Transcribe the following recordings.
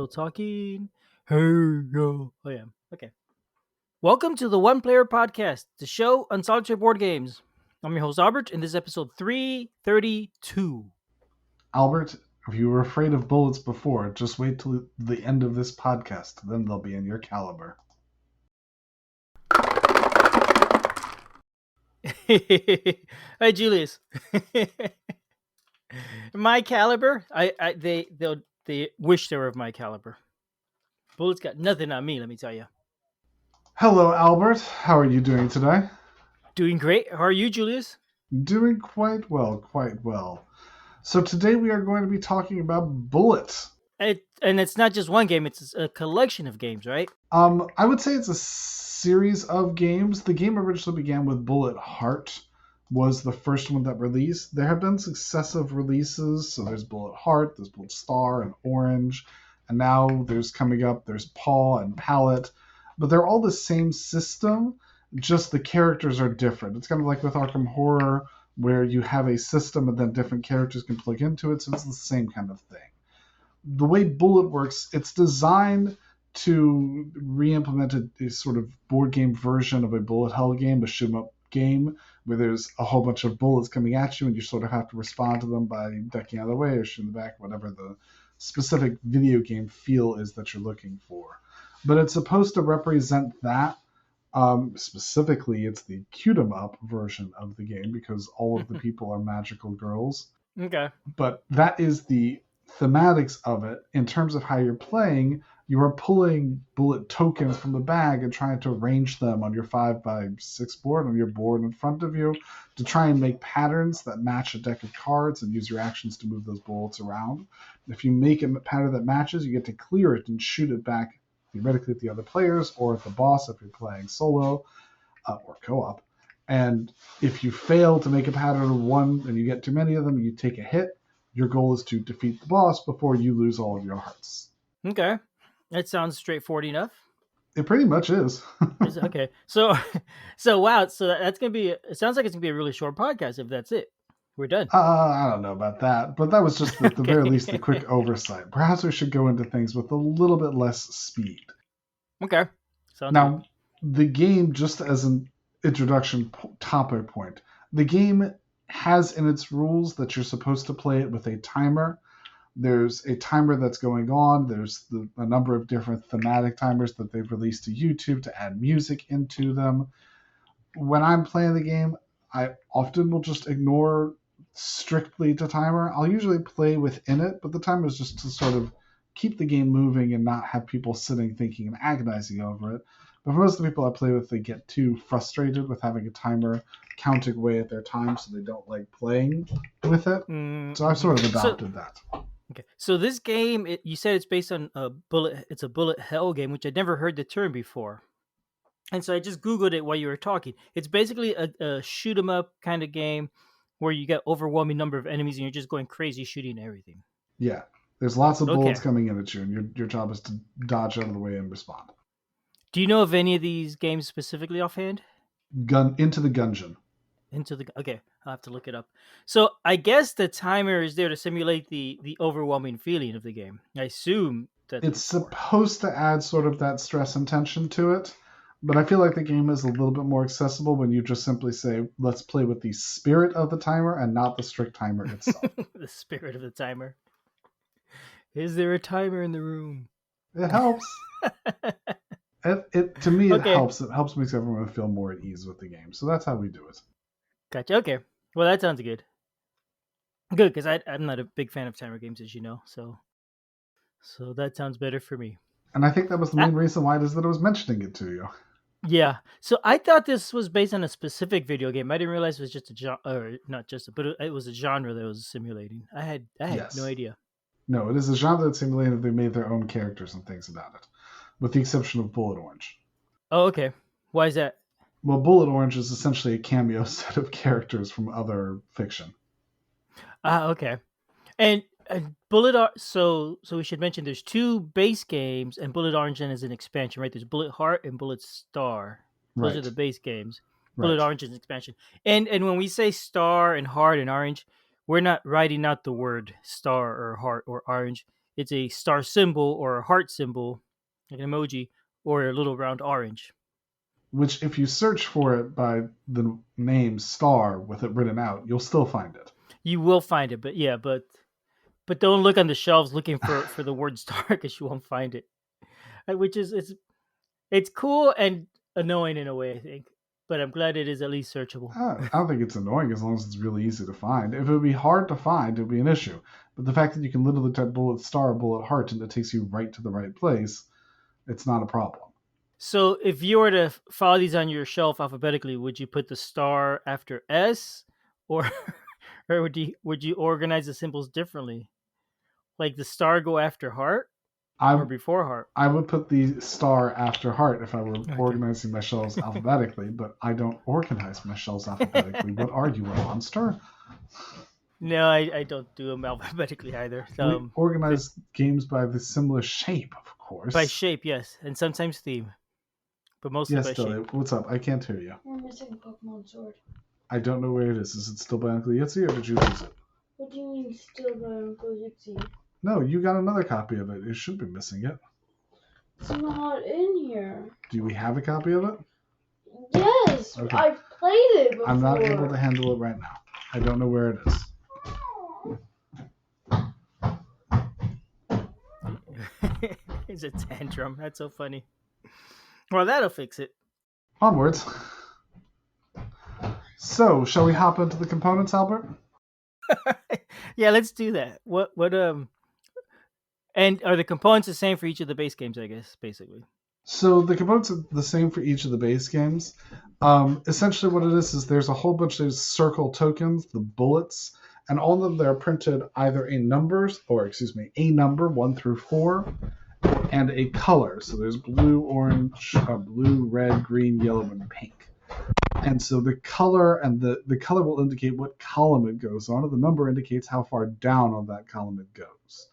still talking? Hey, yo. I am. Okay. Welcome to the One Player Podcast, the show on solitaire board games. I'm your host, Albert, and this is episode 332. Albert, if you were afraid of bullets before, just wait till the end of this podcast. Then they'll be in your caliber. Hi, Julius. My caliber? They wish they were of my caliber. Bullets got nothing on me, let me tell you. Hello, Albert. How are you doing today? Doing great. How are you, Julius? Doing quite well, quite well. So today we are going to be talking about bullets. And it's not just one game; it's a collection of games, right? I would say it's a series of games. The game originally began with Bullet Heart, was the first one that released. There have been successive releases. So there's Bullet Heart, there's Bullet Star and Orange, and now there's Paw and Palette. But they're all the same system, just the characters are different. It's kind of like with Arkham Horror, where you have a system and then different characters can plug into it, so it's the same kind of thing. The way Bullet works, it's designed to re-implement a sort of board game version of a bullet hell game, a shoot-'em-up game, where there's a whole bunch of bullets coming at you and you sort of have to respond to them by ducking out of the way or shooting the back, whatever the specific video game feel is that you're looking for. But it's supposed to represent that. Specifically, it's the cute-em-up version of the game because all of the people are magical girls. Okay. But that is the thematics of it. In terms of how you're playing, you are pulling bullet tokens from the bag and trying to arrange them on your 5x6 board, on your board in front of you, to try and make patterns that match a deck of cards and use your actions to move those bullets around. If you make a pattern that matches, you get to clear it and shoot it back theoretically at the other players or at the boss if you're playing solo or co-op. And if you fail to make a pattern of one and you get too many of them, you take a hit. Your goal is to defeat the boss before you lose all of your hearts. Okay. That sounds straightforward enough. It pretty much is. Okay. So wow. So that's going to be, it sounds like it's going to be a really short podcast if that's it. We're done. I don't know about that, but that was just at the very least the quick oversight. Perhaps we should go into things with a little bit less speed. Okay. Sounds now, good. The game, just as an introduction topic point, the game has in its rules that you're supposed to play it with a timer. There's a timer that's going on. There's a number of different thematic timers that they've released to YouTube to add music into them. When I'm playing the game, I often will just ignore strictly the timer. I'll usually play within it, but the timer is just to sort of keep the game moving and not have people sitting thinking and agonizing over it. But for most of the people I play with, they get too frustrated with having a timer counting away at their time, so they don't like playing with it. So I've sort of adopted that. Okay, so this game, you said it's based on a bullet. It's a bullet hell game, which I'd never heard the term before, and so I just Googled it while you were talking. It's basically a shoot 'em up kind of game where you get overwhelming number of enemies and you're just going crazy shooting everything. Yeah, there's lots of bullets coming in at you, and your job is to dodge out of the way and respond. Do you know of any of these games specifically offhand? Into the Gungeon. Okay, I'll have to look it up. So I guess the timer is there to simulate the overwhelming feeling of the game. I assume that it's supposed to add sort of that stress and tension to it, but I feel like the game is a little bit more accessible when you just simply say, let's play with the spirit of the timer and not the strict timer itself. The spirit of the timer. Is there a timer in the room? It helps. To me, it helps. It helps make everyone feel more at ease with the game. So that's how we do it. Gotcha. Okay. Well, that sounds good. Good, because I'm not a big fan of timer games, as you know. So that sounds better for me. And I think that was the main reason why it is that I was mentioning it to you. Yeah. So I thought this was based on a specific video game. I didn't realize it was just a genre, or not just a, but it was a genre that was simulating. I had no idea. No, it is a genre that's simulated. They made their own characters and things about it, with the exception of Bullet Orange. Oh, okay. Why is that? Well, Bullet Orange is essentially a cameo set of characters from other fiction. Okay. And Bullet so we should mention there's two base games, and Bullet Orange is an expansion, right? There's Bullet Heart and Bullet Star. Those are the base games. Bullet Orange is an expansion. And when we say Star and Heart and Orange, we're not writing out the word Star or Heart or Orange. it's a star symbol or a heart symbol, like an emoji, or a little round orange. Which, if you search for it by the name star with it written out, you'll still find it. You will find it, but yeah, but don't look on the shelves looking for the word star because you won't find it. Which is it's cool and annoying in a way, I think. But I'm glad it is at least searchable. I don't think it's annoying as long as it's really easy to find. If it would be hard to find, it would be an issue. But the fact that you can literally type bullet star, bullet heart, and it takes you right to the right place, it's not a problem. So if you were to follow these on your shelf alphabetically, would you put the star after S, or or would you organize the symbols differently? Like the star go after heart or I before heart? I would put the star after heart if I were Okay. organizing my shelves alphabetically, but I don't organize my shelves alphabetically. What are you, a monster? No, I don't do them alphabetically either. We The, organize games by the similar shape, of by course. shape, yes, and sometimes theme, but mostly Yes, by Billy, shape. what's up? I can't hear you. We're missing a Pokemon sword. I don't know where it is. Is it still by Uncle Yitzy, or did you lose it? What do you mean still by Uncle Yitzy? No, you got another copy of it. You should be missing it. It's not in here. Do we have a copy of it? Yes, Okay. I've played it before. I'm not able to handle it right now. I don't know where it is. It's a tantrum. That's so funny. Well, that'll fix it. Onwards. So, shall we hop into the components, Albert? Yeah, let's do that. What and are the components the same for each of the base games, I guess, basically. So the components are the same for each of the base games. Essentially, what it is there's a whole bunch of circle tokens, the bullets, and all of them they're printed either in numbers, or excuse me, a number 1 through 4, and a color. So there's blue, orange, blue, red, green, yellow, and pink. And so the color and the color will indicate what column it goes on, and the number indicates how far down on that column it goes.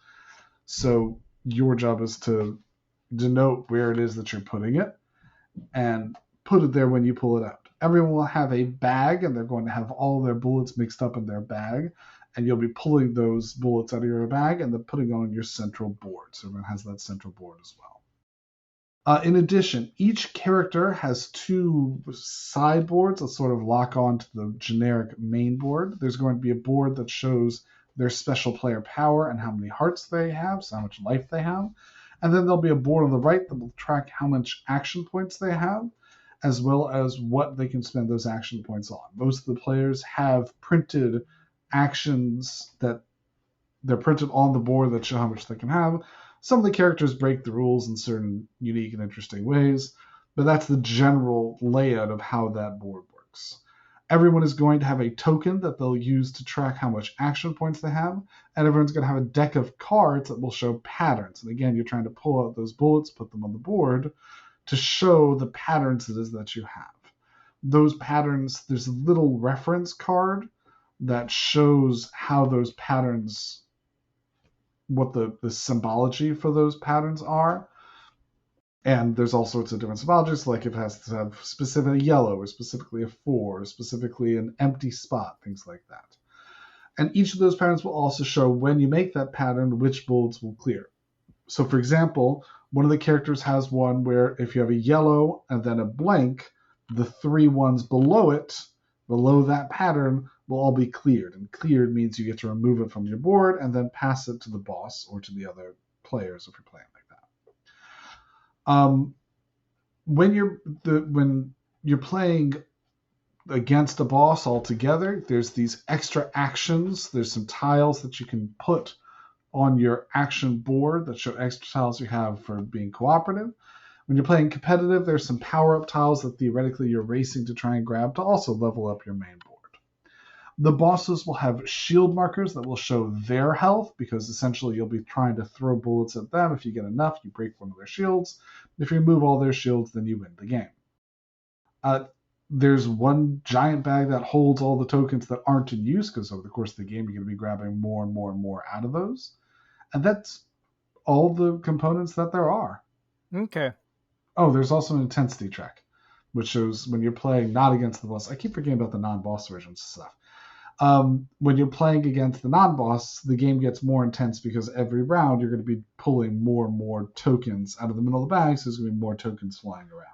So your job is to denote where it is that you're putting it and put it there when you pull it out. Everyone will have a bag, and they're going to have all their bullets mixed up in their bag, and you'll be pulling those bullets out of your bag and then putting on your central board. So everyone has that central board as well. In addition, each character has 2 sideboards that sort of lock on to the generic main board. There's going to be a board that shows their special player power and how many hearts they have, so how much life they have. And then there'll be a board on the right that will track how much action points they have, as well as what they can spend those action points on. Most of the players have printed actions that they're printed on the board that show how much they can have. Some of the characters break the rules in certain unique and interesting ways, but that's the general layout of how that board works. Everyone is going to have a token that they'll use to track how much action points they have, and everyone's going to have a deck of cards that will show patterns. And again, you're trying to pull out those bullets, put them on the board to show the patterns it is that you have. Those patterns, there's a little reference card that shows how those patterns, what the symbology for those patterns are. And there's all sorts of different symbologies, like if it has to have specifically yellow, or specifically a 4, or specifically an empty spot, things like that. And each of those patterns will also show when you make that pattern, which bullets will clear. So for example, one of the characters has one where if you have a yellow and then a blank, the 3 ones below it, below that pattern, will all be cleared. And cleared means you get to remove it from your board and then pass it to the boss or to the other players if you're playing like that. When you're playing against a boss altogether, there's these extra actions. There's some tiles that you can put on your action board that show extra tiles you have for being cooperative. When you're playing competitive, there's some power-up tiles that theoretically you're racing to try and grab to also level up your main board. The bosses will have shield markers that will show their health, because essentially you'll be trying to throw bullets at them. If you get enough, you break one of their shields. If you remove all their shields, then you win the game. There's one giant bag that holds all the tokens that aren't in use, because over the course of the game, you're going to be grabbing more and more and more out of those. And that's all the components that there are. Okay. Oh, there's also an intensity track, which shows when you're playing not against the boss. I keep forgetting about the non-boss versions of stuff. When you're playing against the non-boss, the game gets more intense because every round you're going to be pulling more and more tokens out of the middle of the bag, so there's going to be more tokens flying around.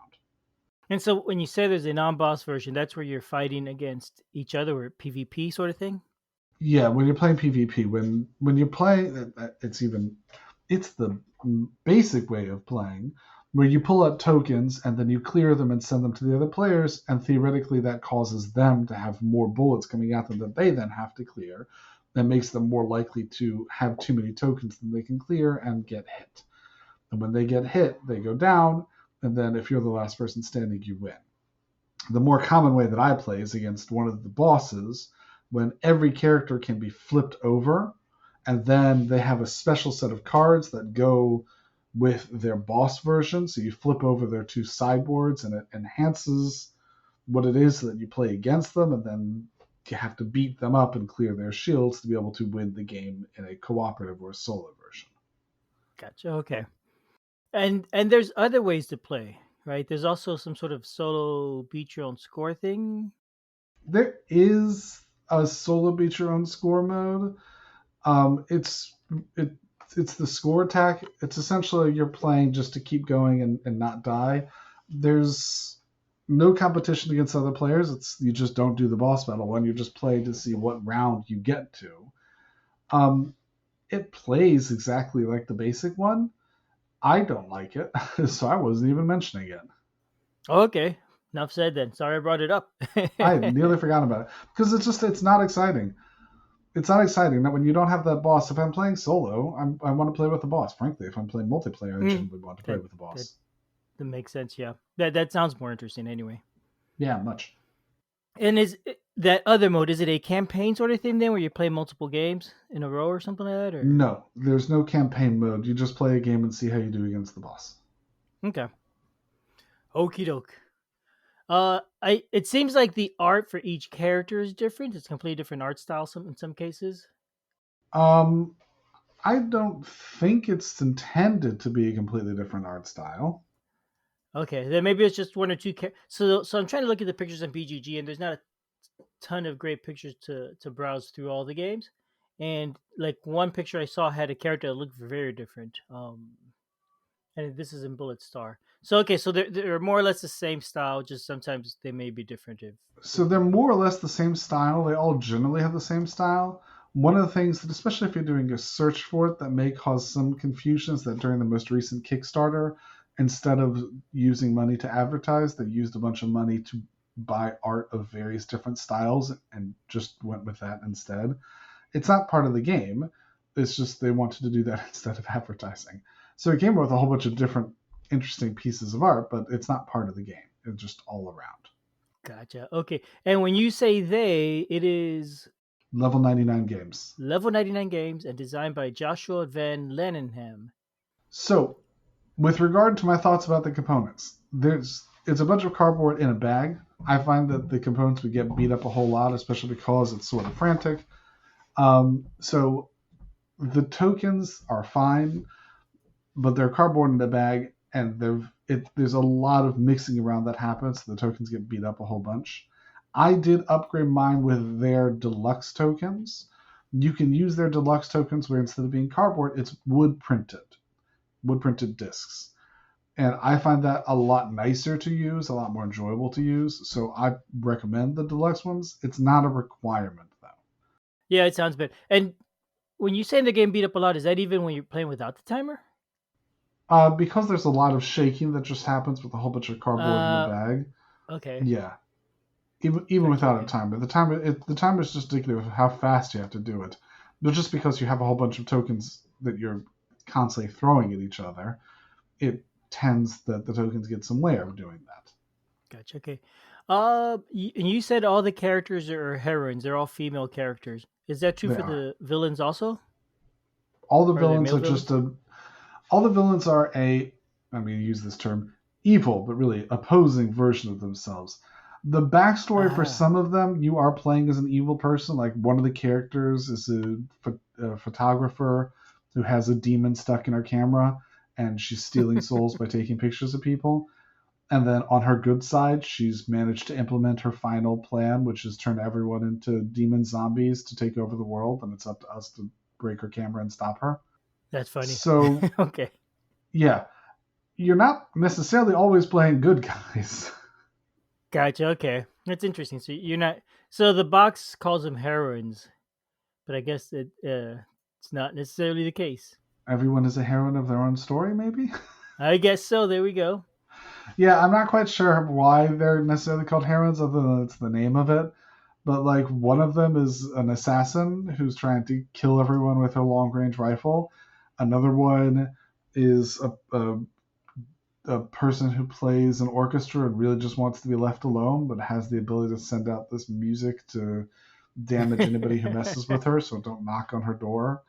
And so when you say there's a non-boss version, that's where you're fighting against each other, or PvP sort of thing. Yeah, when you're playing PvP, when you're playing, it's the basic way of playing, where you pull out tokens and then you clear them and send them to the other players, and theoretically that causes them to have more bullets coming at them that they then have to clear. That makes them more likely to have too many tokens than they can clear and get hit. And when they get hit, they go down, and then if you're the last person standing, you win. The more common way that I play is against one of the bosses, when every character can be flipped over, and then they have a special set of cards that go with their boss version. So you flip over their two sideboards, and it enhances what it is that you play against them, and then you have to beat them up and clear their shields to be able to win the game in a cooperative or a solo version. Gotcha. Okay. And there's other ways to play, right? There's also some sort of solo beat your own score thing. There is a solo beat your own score mode. It's it, it's the score attack. It's essentially you're playing just to keep going and not die. There's no competition against other players. It's you just don't do the boss battle one. You just play to see what round you get to. It plays exactly like the basic one. I don't like it, so I wasn't even mentioning it. Okay. Enough said then. Sorry I brought it up. I had nearly forgotten about it because it's not exciting. It's not exciting that when you don't have that boss. If I'm playing solo, I want to play with the boss. Frankly, if I'm playing multiplayer, I generally want to play that, with the that boss. that makes sense. Yeah. That sounds more interesting anyway. Yeah, much. And that other mode, is it a campaign sort of thing then, where you play multiple games in a row or something like that? Or No, there's no campaign mode. You just play a game and see how you do against the boss. okay. Okie doke. It seems like the art for each character is different. It's completely different art style in some cases. Um, I don't think it's intended to be a completely different art style. Okay, then maybe it's just one or two. So I'm trying to look at the pictures on BGG, and there's not a ton of great pictures to browse through all the games. And like one picture I saw had a character that looked very different. And this is in Bullet Star. So okay, so they're more or less the same style. Just sometimes they may be different So if they're more or less the same style. They all generally have the same style. One of the things that, especially if you're doing a search for it, that may cause some confusion is that during the most recent Kickstarter, instead of using money to advertise, they used a bunch of money to buy art of various different styles and just went with that instead. It's not part of the game. It's just they wanted to do that instead of advertising. So it came with a whole bunch of different interesting pieces of art, but it's not part of the game. It's just all around. Gotcha. Okay, and when you say they, it is Level 99 games. Level 99 Games and designed by Joshua Van Lennenham. So, with regard to my thoughts about the components, it's a bunch of cardboard in a bag. I find that the components would get beat up a whole lot, especially because it's sort of frantic. So the tokens are fine, but they're cardboard in a bag, and there's a lot of mixing around that happens. So the tokens get beat up a whole bunch. I did upgrade mine with their deluxe tokens. You can use their deluxe tokens where instead of being cardboard, it's wood printed discs. And I find that a lot nicer to use, a lot more enjoyable to use. So I recommend the deluxe ones. It's not a requirement though. Yeah, it sounds bad. And when you say the game beat up a lot, is that even when you're playing without the timer? Because there's a lot of shaking that just happens with a whole bunch of cardboard in the Uh, bag. okay. Yeah, even Gotcha. without a Okay. timer, the timer is just indicative of how fast you have to do it. But just because you have a whole bunch of tokens that you're constantly throwing at each other, it tends that the tokens get some way of doing that. Gotcha. Okay. And you said all the characters are heroines. They're all female characters. Is that true They for are. the villains also? All the Are they villains male are just villains? a all the villains are I'm going to use this term, evil, but really opposing version of themselves. The backstory for Ah. some of them, you are playing as an evil person. Like one of the characters is a photographer who has a demon stuck in her camera, and she's stealing souls by taking pictures of people. And then on her good side, she's managed to implement her final plan, which is turn everyone into demon zombies to take over the world, and it's up to us to break her camera and stop her. That's funny. So, Okay. yeah, you're not necessarily always playing good guys. Gotcha. Okay. That's interesting. So you're not. So the box calls them heroines, but I guess it's not necessarily the case. Everyone is a heroine of their own story, maybe? I guess so. There we go. Yeah, I'm not quite sure why they're necessarily called heroines, other than it's the name of it. But like one of them is an assassin who's trying to kill everyone with her long range rifle. Another one is a person who plays an orchestra and really just wants to be left alone, but has the ability to send out this music to damage anybody who messes with her, so don't knock on her door.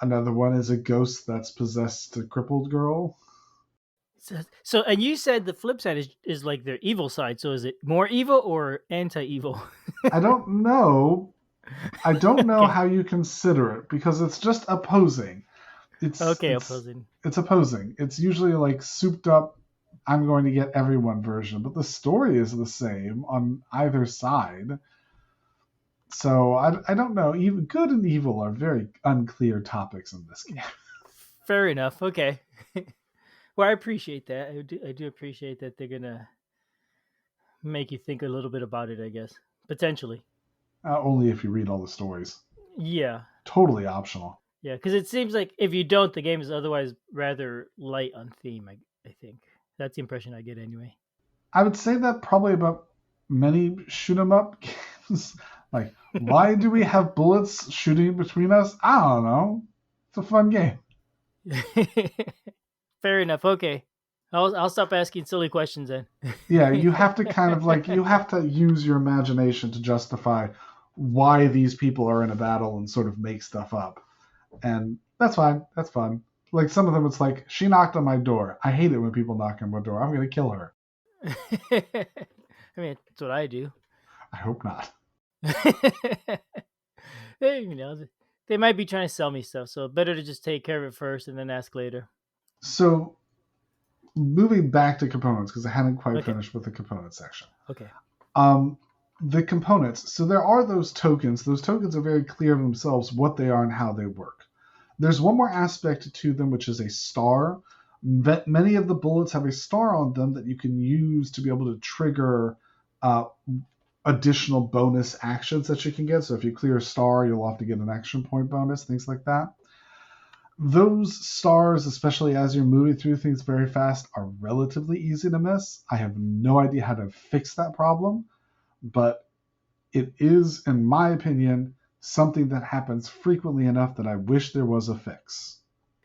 Another one is a ghost that's possessed a crippled girl. So, and you said the flip side is like their evil side. So is it more evil or anti-evil? I don't know. I don't know Okay. how you consider it because it's just opposing. It's Okay, it's opposing. it's opposing. It's usually like souped up I'm going to get everyone version, but the story is the same on either side. So I don't know. Even good and evil are very unclear topics in this game. Fair enough. Okay. Well, I appreciate that. I do appreciate that they're gonna make you think a little bit about it. I guess potentially. Only if you read all the stories. Yeah. Totally optional. Yeah, because it seems like if you don't, the game is otherwise rather light on theme. I think that's the impression I get anyway. I would say that probably about many shoot 'em up games. Like, why do we have bullets shooting between us? I don't know. It's a fun game. Fair enough. Okay, I'll stop asking silly questions then. Yeah, you have to kind of like you have to use your imagination to justify why these people are in a battle and sort of make stuff up. And that's fine. That's fun. Like some of them, it's like she knocked on my door. I hate it when people knock on my door. I'm gonna kill her. I mean, that's what I do. I hope not. You know, they might be trying to sell me stuff, so better to just take care of it first and then ask later. So moving back to components because I hadn't quite Okay. finished with the component section. Okay. Um, the components. So there are those tokens. Those tokens are very clear of themselves what they are and how they work. There's one more aspect to them, which is a star. Many of the bullets have a star on them that you can use to be able to trigger uh, additional bonus actions that you can get. So if you clear a star, you'll have to get an action point bonus, things like that. Those stars, especially as you're moving through things very fast, are relatively easy to miss. I have no idea how to fix that problem, but it is, in my opinion, something that happens frequently enough that I wish there was a fix.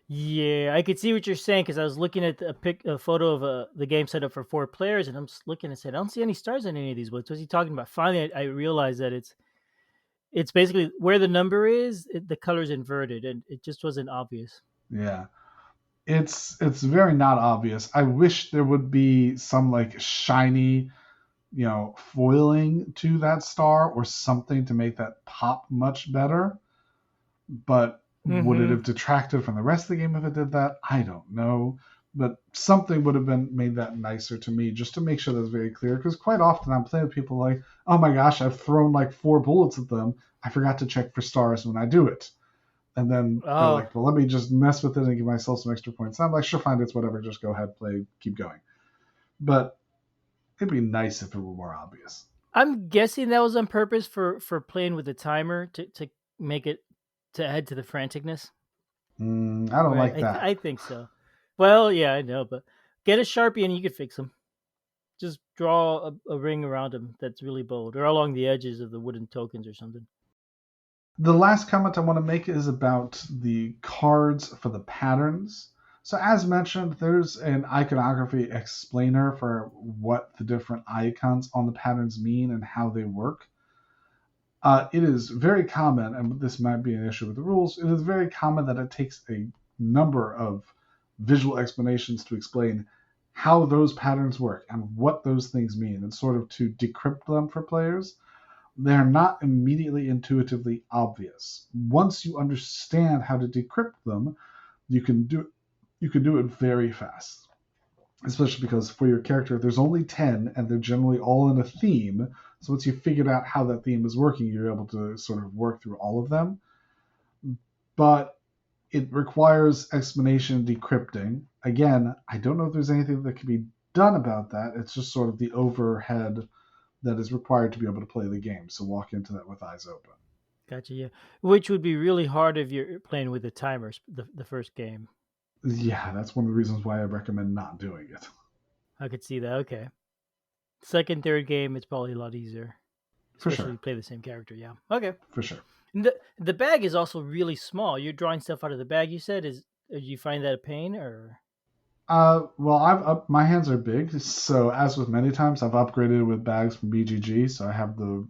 Yeah, I could see what you're saying because I was looking at a photo of the game set up for 4 players, and I'm just looking and said, I don't see any stars on any of these. What's he talking about? Finally, I realized that it's basically where the number is, the color's inverted, and it just wasn't obvious. Yeah. It's very not obvious. I wish there would be some like shiny, foiling to that star or something to make that pop much better. But would it Mm-hmm. have detracted from the rest of the game if it did that? I don't know. But something would have been made that nicer to me just to make sure that's very clear. Because quite often I'm playing with people like, oh my gosh, I've thrown like 4 bullets at them. I forgot to check for stars when I do it. And then they're Oh, like, well, let me just mess with it and give myself some extra points. And I'm like, sure, fine, it's whatever. Just go ahead, play, keep going. But it'd be nice if it were more obvious. I'm guessing that was on purpose for playing with the timer to make it to add to the franticness. I don't Right. like that. I think so. Well, yeah, I know, but get a Sharpie and you can fix them. Just draw a ring around them that's really bold, or along the edges of the wooden tokens or something. The last comment I want to make is about the cards for the patterns. So, as mentioned, there's an iconography explainer for what the different icons on the patterns mean and how they work. It is very common, and this might be an issue with the rules, it is very common that it takes a number of visual explanations to explain how those patterns work and what those things mean, and sort of to decrypt them for players. They're not immediately intuitively obvious. Once you understand how to decrypt them, you can do it very fast. especially because for your character, there's only 10, and they're generally all in a theme. So once you've figured out how that theme is working, you're able to sort of work through all of them. But it requires explanation and decrypting. Again, I don't know if there's anything that can be done about that. It's just sort of the overhead that is required to be able to play the game. So walk into that with eyes open. Gotcha. Yeah, which would be really hard if you're playing with the timers. The first game, Yeah, that's one of the reasons why I recommend not doing it. I could see that. Okay. Second, third game, it's probably a lot easier, For especially if sure. you play the same character. Yeah. Okay. For sure. And the bag is also really small. You're drawing stuff out of the bag. You said is. Do you find that a pain or? Well, my hands are big, so as with many times, I've upgraded with bags from BGG. So I have the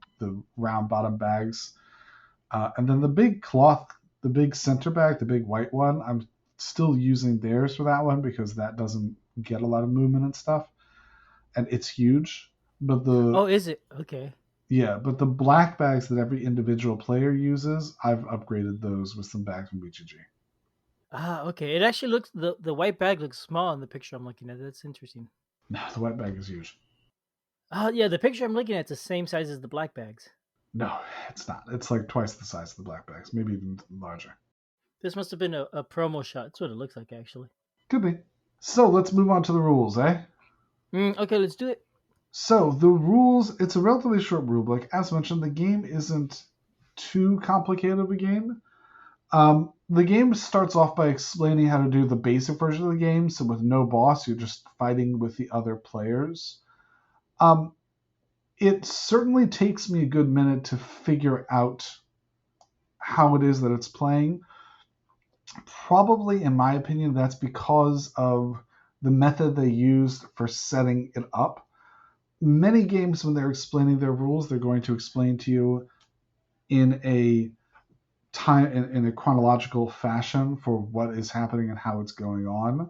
round bottom bags, and then the big center bag, the big white one. I'm still using theirs for that one because that doesn't get a lot of movement and stuff, and it's huge. But Oh, is it okay? but the black bags that every individual player uses, I've upgraded those with some bags from BGG. Ah, okay. It actually looks the white bag looks small in the picture I'm looking at. That's interesting. No, the white bag is huge. Oh, yeah. The picture I'm looking at is the same size as the black bags. No, it's not. It's like twice the size of the black bags, maybe even larger. This must have been a promo shot. That's what it looks like, actually. Could be. So let's move on to the rules, eh? Okay, let's do it. So the rules, it's a relatively short rule book. As mentioned, the game isn't too complicated of a game. The game starts off by explaining how to do the basic version of the game. So with no boss, you're just fighting with the other players. It certainly takes me a good minute to figure out how it is that it's playing. Probably, in my opinion, that's because of the method they used for setting it up. Many games, when they're explaining their rules, they're going to explain to you in a in a chronological fashion for what is happening and how it's going on.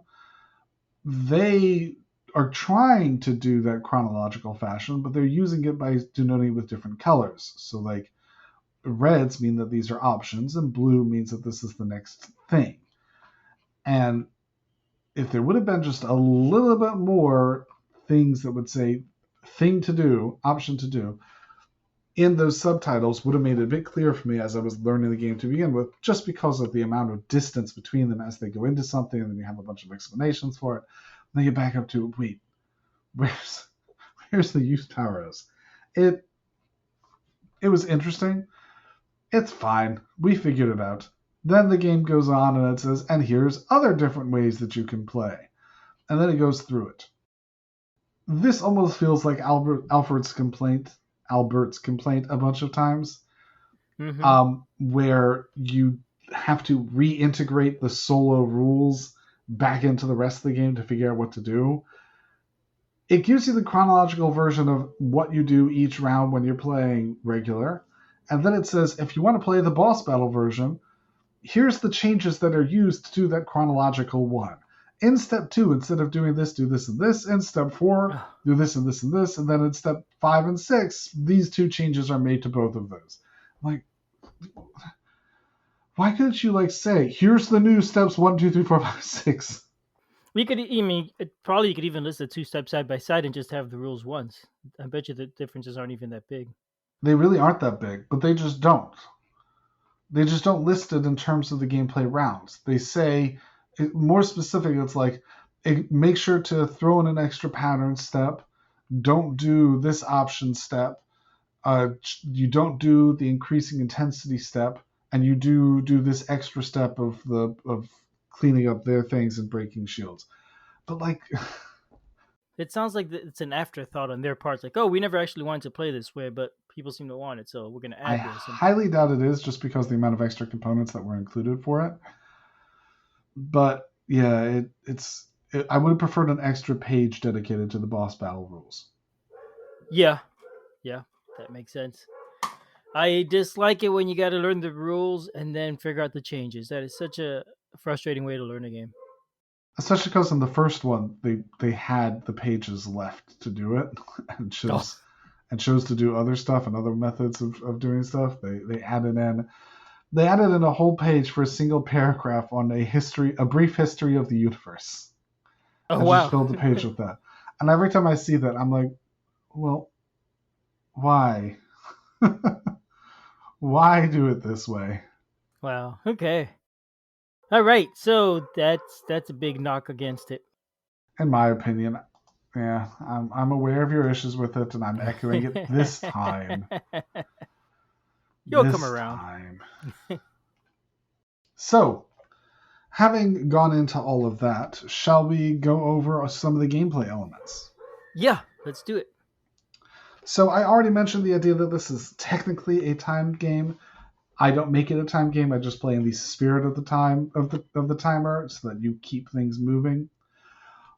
They are trying to do that chronological fashion, but they're using it by denoting it with different colors. So, like, reds mean that these are options, and blue means that this is the next thing. And if there would have been just a little bit more things that would say thing to do, option to do, in those subtitles would have made it a bit clearer for me as I was learning the game to begin with, just because of the amount of distance between them as they go into something, and then you have a bunch of explanations for it. And then you back up to, wait, where's the youth tower is? It was interesting. It's fine. We figured it out. Then the game goes on and it says, and here's other different ways that you can play. And then it goes through it. This almost feels like Albert's complaint a bunch of times, where you have to reintegrate the solo rules back into the rest of the game to figure out what to do. It gives you the chronological version of what you do each round when you're playing regular. And then it says, if you want to play the boss battle version, here's the changes that are used to do that chronological one. In step 2, instead of doing this, do this and this. In step 4, do this and this and this. And then in step 5 and 6, these 2 changes are made to both of those. I'm like, why couldn't you say, here's the new steps 1, 2, 3, 4, 5, 6? We could, I mean, probably you could even list the 2 steps side by side and just have the rules once. I bet you the differences aren't even that big. They really aren't that big, but they just don't. They just don't list it in terms of the gameplay rounds. They say, more specific, it's like, make sure to throw in an extra pattern step. Don't do this option step. You don't do the increasing intensity step, and you do this extra step of cleaning up their things and breaking shields. But it sounds like it's an afterthought on their part. Like, oh, we never actually wanted to play this way, but people seem to want it, so we're going to add this. Highly doubt it is, just because of the amount of extra components that were included for it. But yeah, I would have preferred an extra page dedicated to the boss battle rules. Yeah, that makes sense. I dislike it when you got to learn the rules and then figure out the changes. That is such a frustrating way to learn a game. Especially because in the first one, they had the pages left to do it and chose to do other stuff and other methods of doing stuff. They added in a whole page for a single paragraph on a brief history of the universe. Oh I just wow. filled the page with that. And every time I see that, I'm like, well, why? Why do it this way? Wow. Okay. All right. So that's a big knock against it. In my opinion, yeah, I'm aware of your issues with it, and I'm echoing it this time. You'll come This around. time. So, having gone into all of that, shall we go over some of the gameplay elements? Yeah, let's do it. So, I already mentioned the idea that this is technically a timed game. I don't make it a time game. I just play in the spirit of the time of the timer, so that you keep things moving.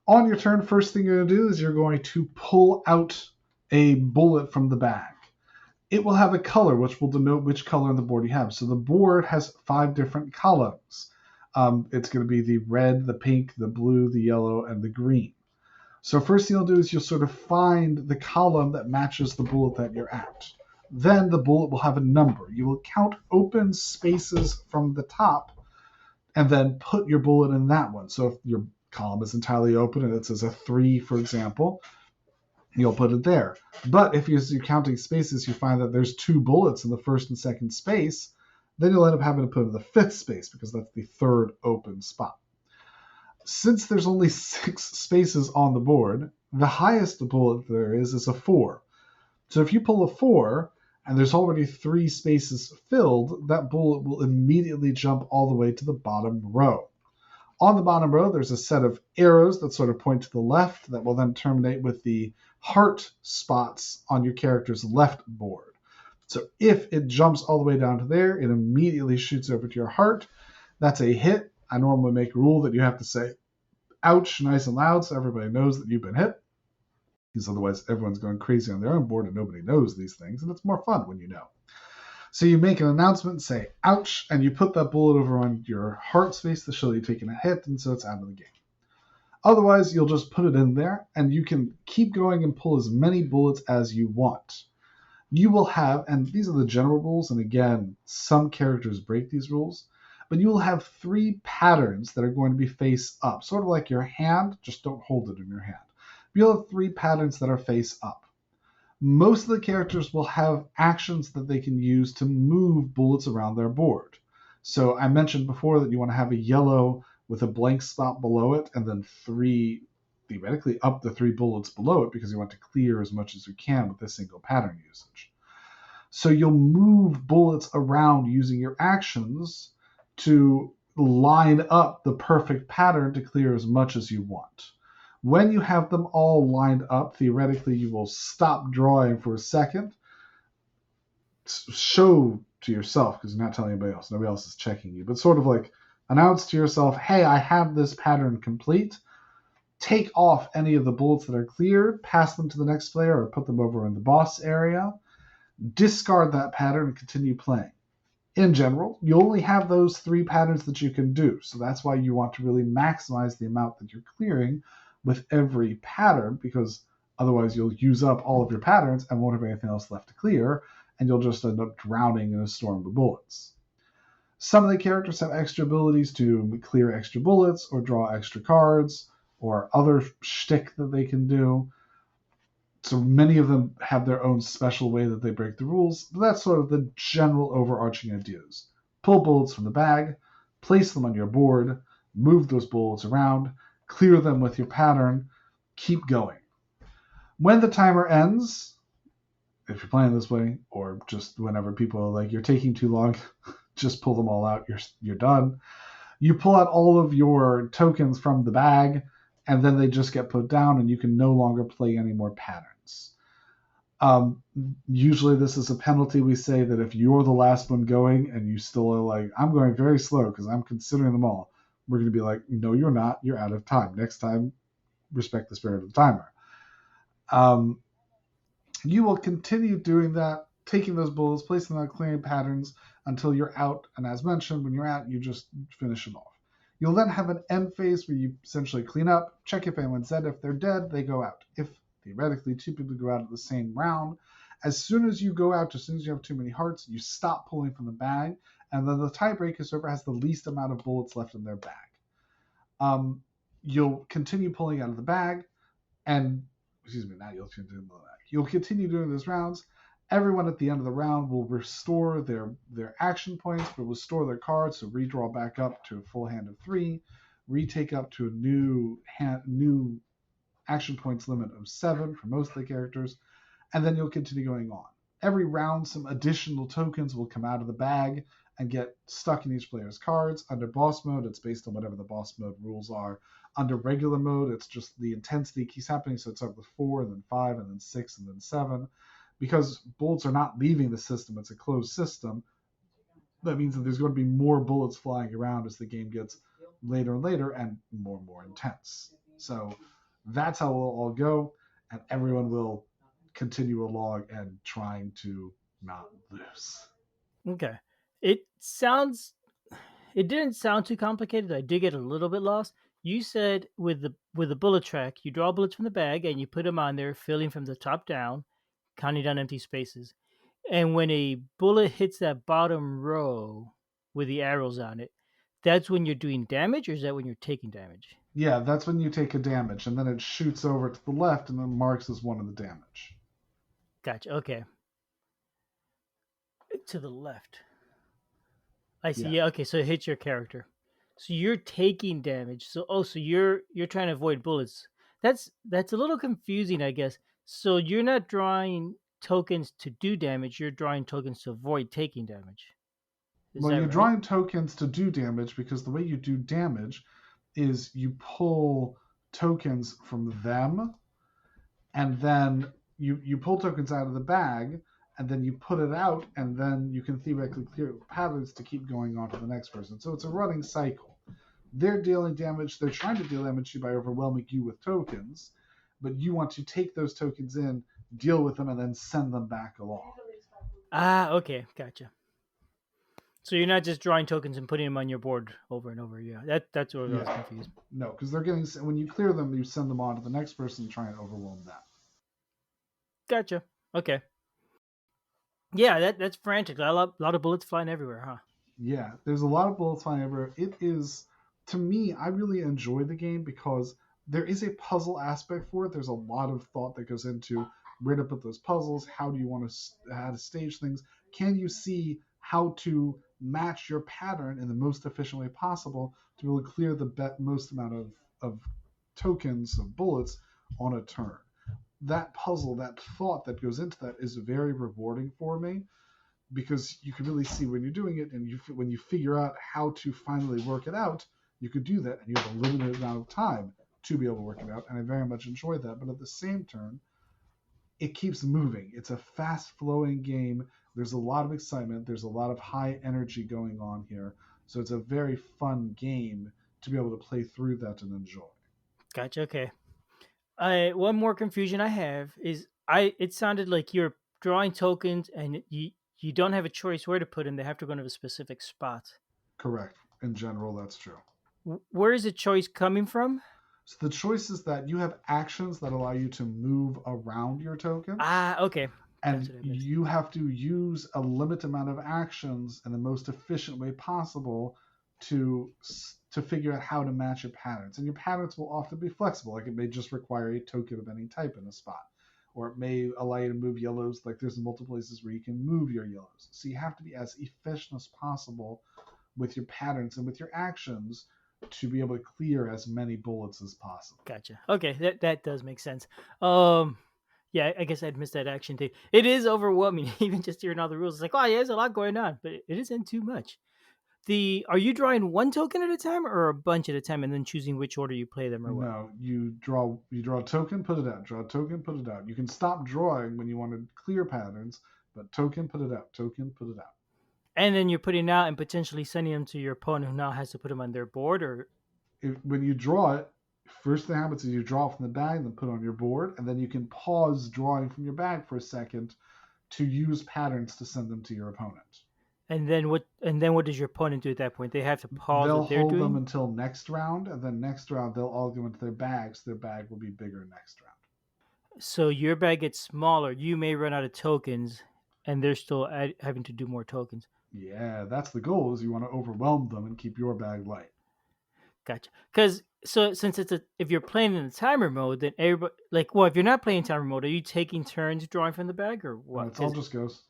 On your turn, first thing you're going to do is you're going to pull out a bullet from the bag. It will have a color, which will denote which color on the board you have. So the board has 5 different columns. It's going to be the red, the pink, the blue, the yellow, and the green. So first thing you'll do is you'll sort of find the column that matches the bullet that you're at. Then the bullet will have a number. You will count open spaces from the top and then put your bullet in that one. So if your column is entirely open and it says a 3, for example, you'll put it there. But if you're counting spaces, you find that there's 2 bullets in the first and second space, then you'll end up having to put it in the 5th space because that's the 3rd open spot. Since there's only 6 spaces on the board, the highest bullet there is a 4. So if you pull a 4 and there's already 3 spaces filled, that bullet will immediately jump all the way to the bottom row. On the bottom row, there's a set of arrows that sort of point to the left that will then terminate with the heart spots on your character's left board. So if it jumps all the way down to there, it immediately shoots over to your heart. That's a hit. I normally make a rule that you have to say, ouch, nice and loud, so everybody knows that you've been hit. Because otherwise, everyone's going crazy on their own board and nobody knows these things, and it's more fun when you know. So you make an announcement, say, ouch, and you put that bullet over on your heart space to show you've taken a hit, and so it's out of the game. Otherwise, you'll just put it in there, and you can keep going and pull as many bullets as you want. You will have, and these are the general rules, and again, some characters break these rules, but you will have 3 patterns that are going to be face up, sort of like your hand, just don't hold it in your hand. You'll have 3 patterns that are face up. Most of the characters will have actions that they can use to move bullets around their board. So I mentioned before that you want to have a yellow with a blank spot below it, and then 3, theoretically up to 3 bullets below it, because you want to clear as much as you can with this single pattern usage. So you'll move bullets around using your actions to line up the perfect pattern to clear as much as you want. When you have them all lined up, theoretically, you will stop drawing for a second, show to yourself, because you're not telling anybody else. Nobody else is checking you, but sort of like announce to yourself, hey, I have this pattern complete. Take off any of the bullets that are cleared, pass them to the next player, or put them over in the boss area. Discard that pattern and continue playing. In general, you only have those 3 patterns that you can do, so that's why you want to really maximize the amount that you're clearing with every pattern, because otherwise you'll use up all of your patterns and won't have anything else left to clear, and you'll just end up drowning in a storm of bullets. Some of the characters have extra abilities to clear extra bullets or draw extra cards or other shtick that they can do. So many of them have their own special way that they break the rules, but that's sort of the general overarching ideas. Pull bullets from the bag, place them on your board, move those bullets around, clear them with your pattern, keep going. When the timer ends, if you're playing this way, or just whenever people are like, you're taking too long, just pull them all out, you're done. You pull out all of your tokens from the bag, and then they just get put down, and you can no longer play any more patterns. Usually this is a penalty. We say that if you're the last one going and you still are like, I'm going very slow because I'm considering them all, we're going to be like, no, you're not. You're out of time. Next time, respect the spirit of the timer. You will continue doing that, taking those bullets, placing them on clearing patterns until you're out. And as mentioned, when you're out, you just finish them off. You'll then have an end phase where you essentially clean up, check if anyone's dead. If they're dead, they go out. If theoretically 2 people go out at the same round, as soon as you go out, as soon as you have too many hearts, you stop pulling from the bag, and then the tiebreaker server has the least amount of bullets left in their bag. You'll continue pulling out of the bag, and excuse me, not you'll continue doing that. You'll continue doing those rounds. Everyone at the end of the round will restore their action points, will restore their cards, so redraw back up to a full hand of three, retake up to a new action points limit of 7 for most of the characters, and then you'll continue going on. Every round, some additional tokens will come out of the bag and get stuck in each player's cards. Under boss mode, it's based on whatever the boss mode rules are. Under regular mode, it's just the intensity keeps happening, so it's up with 4, and then 5, and then 6, and then 7. Because bullets are not leaving the system, it's a closed system, that means that there's going to be more bullets flying around as the game gets later and later and more intense. So that's how it'll all go, and everyone will continue along and trying to not lose. Okay. It sounds it didn't sound too complicated. I did get a little bit lost. You said with the bullet track, you draw bullets from the bag and you put them on there, filling from the top down, counting down empty spaces. And when a bullet hits that bottom row with the arrows on it, that's when you're doing damage, or is that when you're taking damage? Yeah, that's when you take a damage, and then it shoots over to the left and then marks as one of the damage. Gotcha. Okay. To the left. I see. Yeah. Yeah. Okay. So it hits your character. So you're taking damage. So you're trying to avoid bullets. That's a little confusing, I guess. So you're not drawing tokens to do damage. You're drawing tokens to avoid taking damage. Is Well, that you're right? drawing tokens to do damage because the way you do damage is you pull tokens from them, and then you pull tokens out of the bag, and then you put it out, and then you can theoretically clear patterns to keep going on to the next person. So it's a running cycle. They're dealing damage. They're trying to deal damage to you by overwhelming you with tokens, but you want to take those tokens in, deal with them, and then send them back along. Ah. Okay. Gotcha. So you're not just drawing tokens and putting them on your board over and over. Yeah. That's where I was Yeah, confused. no, because they're getting when you clear them, you send them on to the next person and try and overwhelm them. Gotcha. Okay. Yeah. That's frantic. A lot of bullets flying everywhere, huh? Yeah, there's a lot of bullets flying everywhere. It is, to me, I really enjoy the game because there is a puzzle aspect for it. There's a lot of thought that goes into where to put those puzzles. How do you want to how to stage things? Can you see how to match your pattern in the most efficient way possible to be able to clear the most amount of tokens of bullets on a turn? That puzzle, that thought that goes into that is very rewarding for me because you can really see when you're doing it, and when you figure out how to finally work it out, you could do that, and you have a limited amount of time to be able to work it out, and I very much enjoy that. But at the same turn, it keeps moving. It's a fast flowing game. There's a lot of excitement. There's a lot of high energy going on here. So it's a very fun game to be able to play through that and enjoy. Gotcha. Okay. I One more confusion I have is I it sounded like you're drawing tokens and you don't have a choice where to put them. They have to go into a specific spot. Correct. In general, that's true. Where is the choice coming from? So the choice is that you have actions that allow you to move around your tokens, Ah, okay. That's and what I missed. you have to use a limited amount of actions in the most efficient way possible to figure out how to match your patterns. And your patterns will often be flexible. Like it may just require a token of any type in a spot, or it may allow you to move yellows. Like there's multiple places where you can move your yellows. So you have to be as efficient as possible with your patterns and with your actions to be able to clear as many bullets as possible. Gotcha. Okay, that does make sense. Um, yeah, I guess I'd missed that action thing. It is overwhelming, even just hearing all the rules. It's like, oh yeah, there's a lot going on, but it isn't too much. The Are you drawing one token at a time or a bunch at a time, and then choosing which order you play them or what? No, you draw a token, put it out. Draw a token, put it out. You can stop drawing when you want to clear patterns, but token, put it out. Token, put it out. And then you're putting out and potentially sending them to your opponent who now has to put them on their board, or When you draw it, first thing that happens is you draw it from the bag, then put it on your board, and then you can pause drawing from your bag for a second to use patterns to send them to your opponent. and then what does your opponent do at that point? They have to pause They'll what they're hold them doing. until next round, and then next round they'll all go into their bags. Their bag will be bigger next round. So your bag gets smaller. You may run out of tokens, and they're still having to do more tokens. Yeah, that's the goal. Is you want to overwhelm them and keep your bag light. Gotcha. Because So since if you're playing in the timer mode, then everybody if you're not playing timer mode, are you taking turns drawing from the bag or No, what? it's all Because just goes.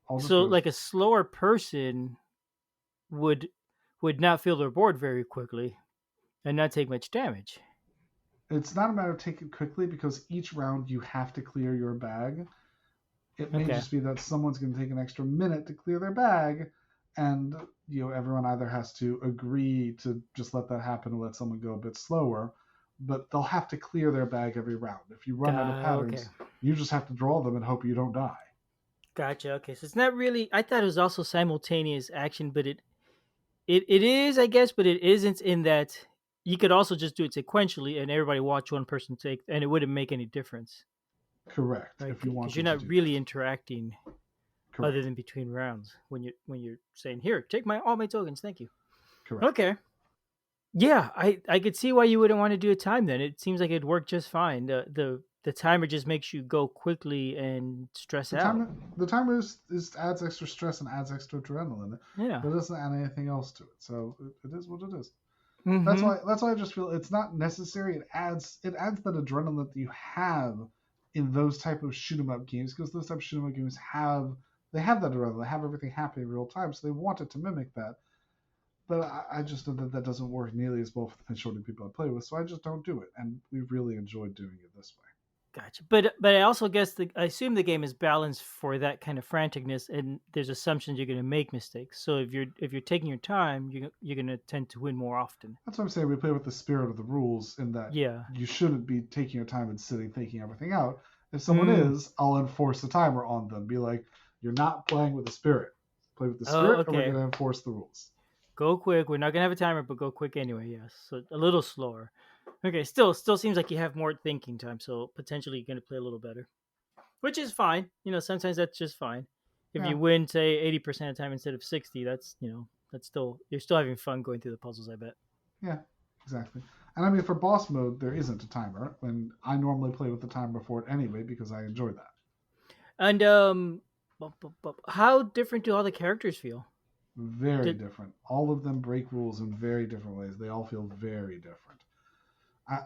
All just so goes. like a slower person would would not feel their board very quickly and not take much damage. It's not a matter of taking it quickly because each round you have to clear your bag. It may Okay, just be that someone's going to take an extra minute to clear their bag, and everyone either has to agree to just let that happen and let someone go a bit slower, but they'll have to clear their bag every round. If you run out of okay, patterns, you just have to draw them and hope you don't die. gotcha. Okay, so it's not really. I thought it was also simultaneous action, but it is, I guess, but it isn't in that you could also just do it sequentially and everybody watch one person take, and it wouldn't make any difference, Correct, right? if you Because you're wanted to not do really that. interacting other Correct. than between rounds when you're saying, "Here, take my all my tokens, thank you." Correct. Okay, yeah, I could see why you wouldn't want to do a time then. It seems like it'd work just fine. The timer just makes you go quickly and stress out. The timer is adds extra stress and adds extra adrenaline, Yeah. but it doesn't add anything else to it. So it is what it is. Mm-hmm. That's why I just feel it's not necessary. It adds that adrenaline that you have in those type of shoot 'em up games because those type of shoot 'em up games have that adrenaline. They have everything happening in real time, so they want it to mimic that. But I just know that that doesn't work nearly as well for the majority of people I play with, so I just don't do it. And we really enjoyed doing it this way. Gotcha. But I also guess I assume the game is balanced for that kind of franticness, and there's assumptions you're going to make mistakes. So if you're taking your time, you're going to tend to win more often. That's what I'm saying. We play with the spirit of the rules in that Yeah. you shouldn't be taking your time and sitting thinking everything out. If someone Mm. is, I'll enforce the timer on them. Be like, you're not playing with the spirit. Play with the Oh, spirit, or we're okay. going to enforce the rules. Go quick. We're not gonna have a timer, but go quick anyway. Yes. So a little slower. Okay. Still seems like you have more thinking time, so potentially you're gonna play a little better, which is fine. Sometimes that's just fine. If Yeah, you win, say 80% of the time instead of 60, that's still you're still having fun going through the puzzles. I bet. yeah, exactly. And I mean, for boss mode, there isn't a timer, and I normally play with the timer for it anyway because I enjoy that. And how different do all the characters feel? Very Did different. All of them break rules in very different ways. They all feel very different.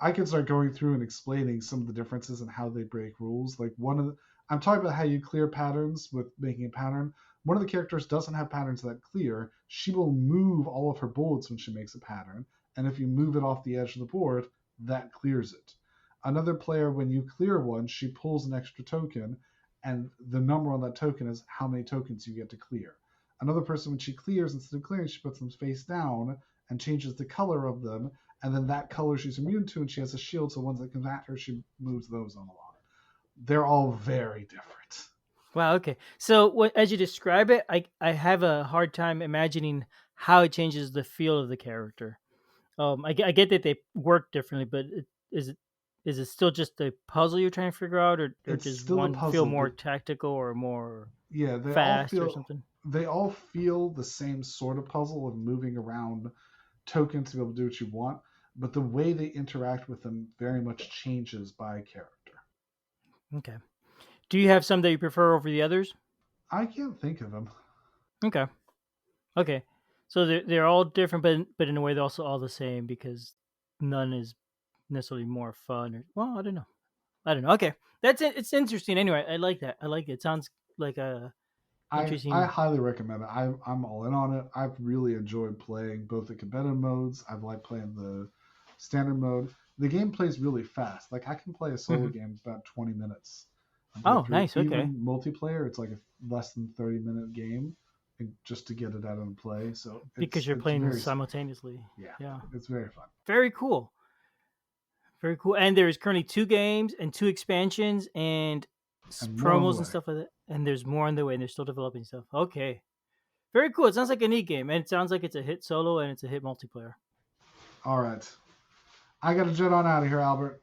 I could start going through and explaining some of the differences and how they break rules. Like I'm talking about how you clear patterns with making a pattern. One of the characters doesn't have patterns that clear. She will move all of her bullets when she makes a pattern, and if you move it off the edge of the board, that clears it. Another player, when you clear one, she pulls an extra token, and the number on that token is how many tokens you get to clear. Another person, when she clears, instead of clearing, she puts them face down and changes the color of them, and then that color she's immune to, and she has a shield, so ones that come at her, she moves those on along. They're all very different. Wow. Okay. So as you describe it, I have a hard time imagining how it changes the feel of the character. I get that they work differently, but is it still just the puzzle you're trying to figure out, or It's does still the one feel puzzle, more but tactical or more yeah, fast or something? they all feel the same sort of puzzle of moving around tokens to be able to do what you want, but the way they interact with them very much changes by character. Okay. Do you have some that you prefer over the others? I can't think of them. Okay. Okay. So they're all different, but in a way they're also all the same because none is necessarily more fun. Or well, I don't know. I don't know. Okay, that's it. It's interesting. Anyway, I like that. I like it. It sounds like a I interesting. highly recommend it. I'm all in on it. I've really enjoyed playing both the competitive modes. I've liked playing the standard mode. The game plays really fast. Like I can play a solo Mhm. game about 20 minutes and get Oh, through. nice. Okay, Even multiplayer, it's like a less than 30-minute game, and just to get it out and play. So because you're it's playing very simultaneously. yeah, Yeah, it's very fun very cool. Very cool. And there's currently two games and two expansions and and more on the promos and way. stuff like that. And there's more on the way. And they're still developing stuff. Okay, very cool. It sounds like a neat game, and it sounds like it's a hit solo and it's a hit multiplayer. All right, I got to jet on out of here, Albert.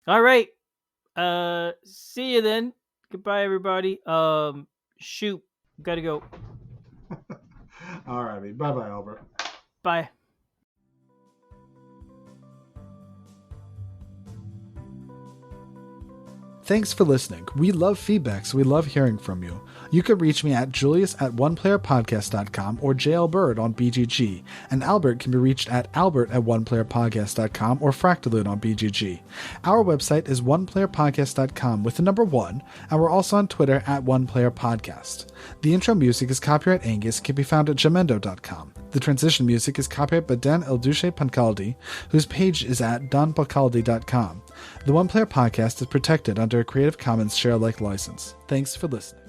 All right. See you then. Goodbye, everybody. Shoot, gotta go. All righty, bye bye, Albert. Bye. Thanks for listening. We love feedback, so we love hearing from you. You can reach me at Julius at oneplayerpodcast.com or JLBird on BGG, and Albert can be reached at Albert at oneplayerpodcast.com or Fractalud on BGG. Our website is oneplayerpodcast.com with the number 1, and we're also on Twitter at oneplayerpodcast. The intro music is copyright Angus, can be found at jamendo.com. The transition music is copyright by Dan Elduce Pancaldi, whose page is at donpancaldi.com. The One Player Podcast is protected under a Creative Commons share-alike license. Thanks for listening.